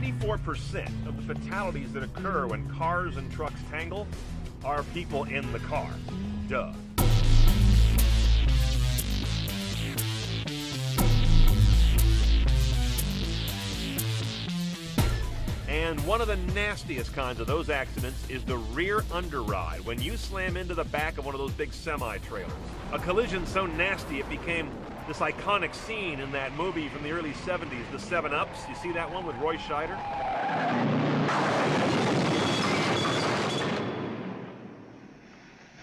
94% of the fatalities that occur when cars and trucks tangle are people in the car. Duh. And one of the nastiest kinds of those accidents is the rear underride, when you slam into the back of one of those big semi-trailers. A collision so nasty it became this iconic scene in that movie from the early 70s, The 7-Ups. You see that one with Roy Scheider?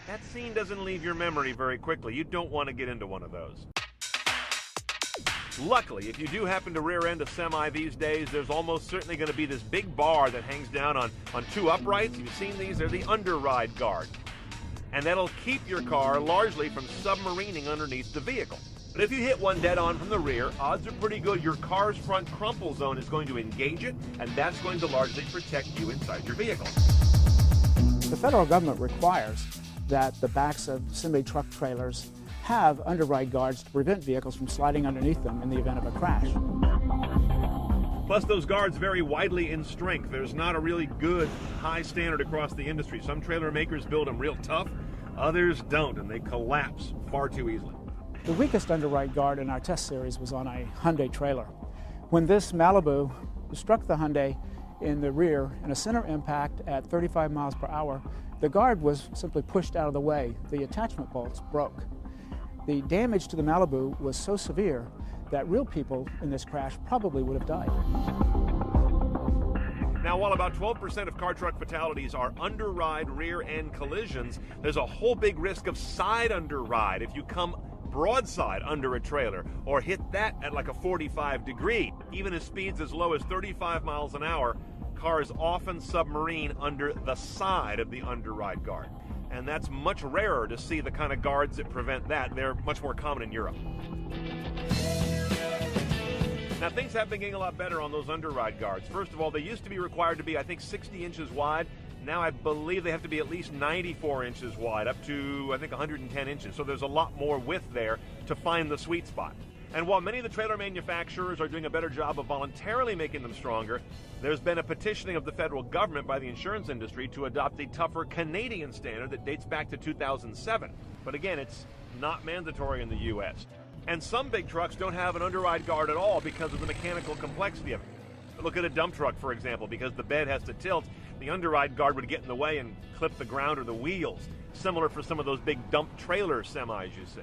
That scene doesn't leave your memory very quickly. You don't want to get into one of those. Luckily, if you do happen to rear end a semi these days, there's almost certainly going to be this big bar that hangs down on two uprights. You've seen these? They're the underride guard. And that'll keep your car largely from submarining underneath the vehicle. But if you hit one dead on from the rear, odds are pretty good your car's front crumple zone is going to engage it, and that's going to largely protect you inside your vehicle. The federal government requires that the backs of semi-truck trailers have underride guards to prevent vehicles from sliding underneath them in the event of a crash. Plus, those guards vary widely in strength. There's not a really good high standard across the industry. Some trailer makers build them real tough, others don't, and they collapse far too easily. The weakest underride guard in our test series was on a Hyundai trailer. When this Malibu struck the Hyundai in the rear in a center impact at 35 miles per hour, the guard was simply pushed out of the way. The attachment bolts broke. The damage to the Malibu was so severe that real people in this crash probably would have died. Now, while about 12% of car-truck fatalities are underride rear-end collisions, there's a whole big risk of side underride if you come broadside under a trailer or hit that at like a 45 degree. Even at speeds as low as 35 miles an hour, cars often submarine under the side of the underride guard. And that's much rarer to see the kind of guards that prevent that. They're much more common in Europe. Now, things have been getting a lot better on those underride guards. First of all, they used to be required to be, I think, 60 inches wide. Now I believe they have to be at least 94 inches wide, up to, I think, 110 inches. So there's a lot more width there to find the sweet spot. And while many of the trailer manufacturers are doing a better job of voluntarily making them stronger, there's been a petitioning of the federal government by the insurance industry to adopt a tougher Canadian standard that dates back to 2007. But again, it's not mandatory in the U.S. And some big trucks don't have an underride guard at all because of the mechanical complexity of it. Look at a dump truck, for example. Because the bed has to tilt, the underride guard would get in the way and clip the ground or the wheels. Similar for some of those big dump trailer semis you see.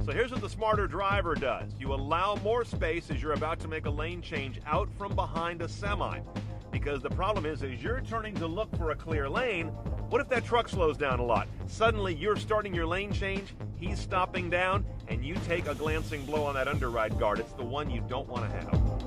So here's what the smarter driver does. You allow more space as you're about to make a lane change out from behind a semi. Because the problem is, as you're turning to look for a clear lane, what if that truck slows down a lot? Suddenly you're starting your lane change, he's stopping down, and you take a glancing blow on that underride guard. It's the one you don't want to have.